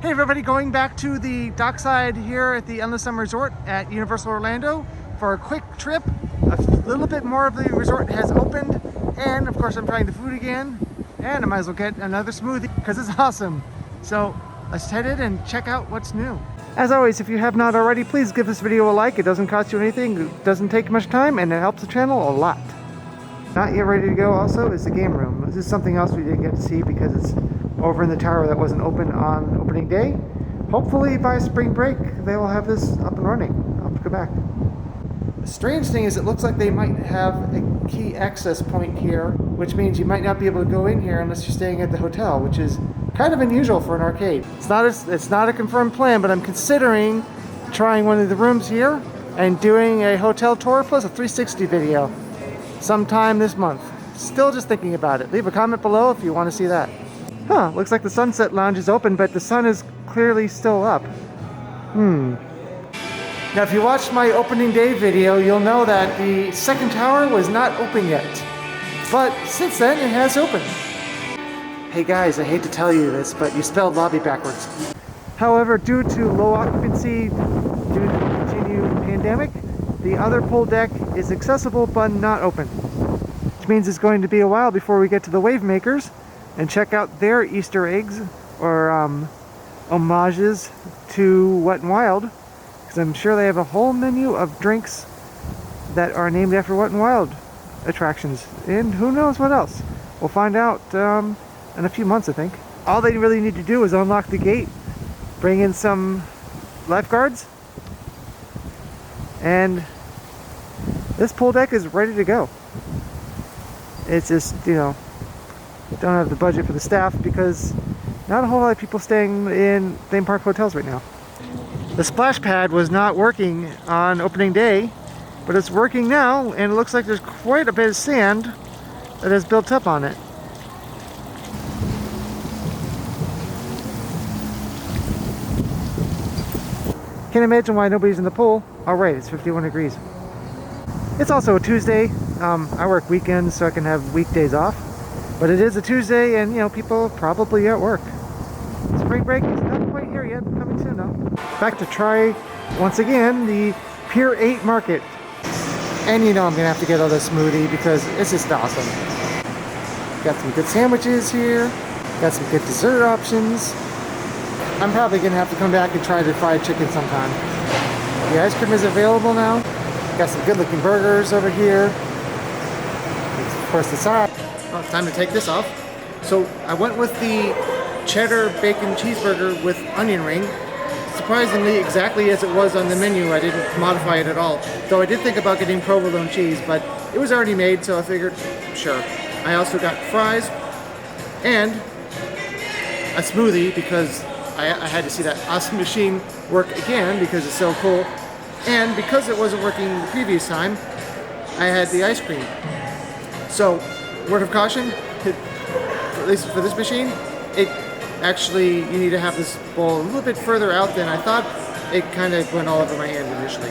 Hey everybody, going back to the Dockside here at the Endless Summer Resort at Universal Orlando for a quick trip. A little bit more of the resort has opened, and of course I'm trying the food again, and I might as well get another smoothie because it's awesome. So let's head in and check out what's new. As always, if you have not already, please give this video a like. It doesn't cost you anything, it doesn't take much time, and it helps the channel a lot. Not yet ready to go also is the game room. This is something else we didn't get to see because it's over in the tower that wasn't open on opening day. Hopefully by spring break they will have this up and running. I'll have to go back. The strange thing is it looks like they might have a key access point here, which means you might not be able to go in here unless you're staying at the hotel, which is kind of unusual for an arcade. It's not a confirmed plan, but I'm considering trying one of the rooms here and doing a hotel tour plus a 360 video sometime this month. Still just thinking about it. Leave a comment below if you want to see that. Huh, looks like the Sunset Lounge is open, but the sun is clearly still up. Now if you watched my opening day video, you'll know that the second tower was not open yet. But since then, it has opened. Hey guys, I hate to tell you this, but you spelled lobby backwards. However, due to low occupancy, due to the continued pandemic, the other pool deck is accessible but not open. Which means it's going to be a while before we get to the Wave Makers and check out their Easter eggs or homages to Wet n Wild, because I'm sure they have a whole menu of drinks that are named after Wet n Wild attractions, and who knows what else. We'll find out in a few months, I think. All they really need to do is unlock the gate, bring in some lifeguards, and this pool deck is ready to go. It's just, you know, don't have the budget for the staff because not a whole lot of people staying in theme park hotels right now. The splash pad was not working on opening day, but it's working now, and it looks like there's quite a bit of sand that has built up on it. Can't imagine why nobody's in the pool. Alright, it's 51 degrees. It's also a Tuesday. I work weekends so I can have weekdays off. But it is a Tuesday, and you know, people are probably at work. Spring break is not quite here yet, coming soon though. Back to try, once again, the Pier 8 Market. And you know I'm gonna have to get all this smoothie because it's just awesome. Got some good sandwiches here, got some good dessert options. I'm probably gonna have to come back and try the fried chicken sometime. The ice cream is available now. Got some good looking burgers over here. Of course the side. Oh, it's time to take this off. So I went with the cheddar bacon cheeseburger with onion ring. Surprisingly, exactly as it was on the menu, I didn't modify it at all. Though I did think about getting provolone cheese, but it was already made, so I figured, sure. I also got fries and a smoothie because I had to see that awesome machine work again because it's so cool. And because it wasn't working the previous time, I had the ice cream. So, word of caution, at least for this machine, it actually, you need to have this bowl a little bit further out than I thought. It kind of went all over my hand initially.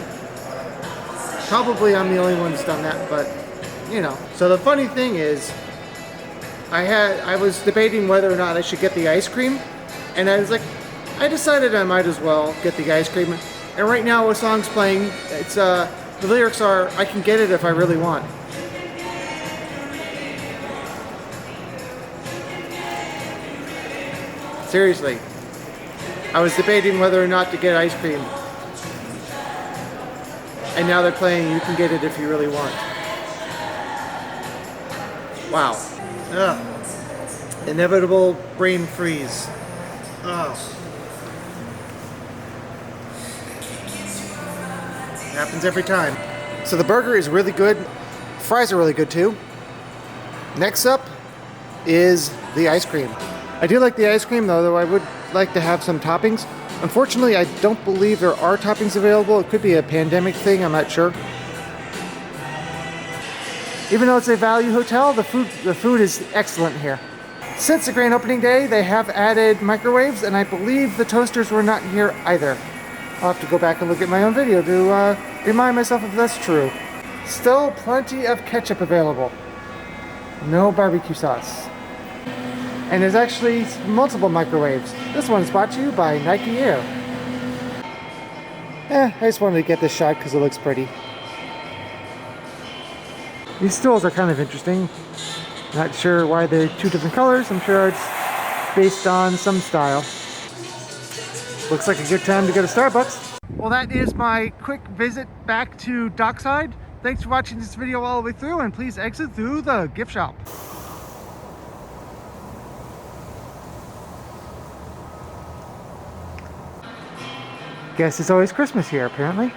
Probably I'm the only one that's done that, but you know. So the funny thing is, I was debating whether or not I should get the ice cream, and I was like, I decided I might as well get the ice cream. And right now a song's playing, it's the lyrics are, I can get it if I really want. Seriously, I was debating whether or not to get ice cream. And now they're playing You Can Get It If You Really Want. Wow. Ugh. Inevitable brain freeze. Ugh. It happens every time. So the burger is really good. Fries are really good too. Next up is the ice cream. I do like the ice cream though I would like to have some toppings. Unfortunately, I don't believe there are toppings available. It could be a pandemic thing, I'm not sure. Even though it's a value hotel, the food is excellent here. Since the grand opening day, they have added microwaves, and I believe the toasters were not here either. I'll have to go back and look at my own video to remind myself if that's true. Still plenty of ketchup available. No barbecue sauce. And there's actually multiple microwaves. This one's brought to you by Nike Air. I just wanted to get this shot because it looks pretty. These stools are kind of interesting. Not sure why they're two different colors. I'm sure it's based on some style. Looks like a good time to go to Starbucks. Well, that is my quick visit back to Dockside. Thanks for watching this video all the way through, and please exit through the gift shop. Guess it's always Christmas here, apparently.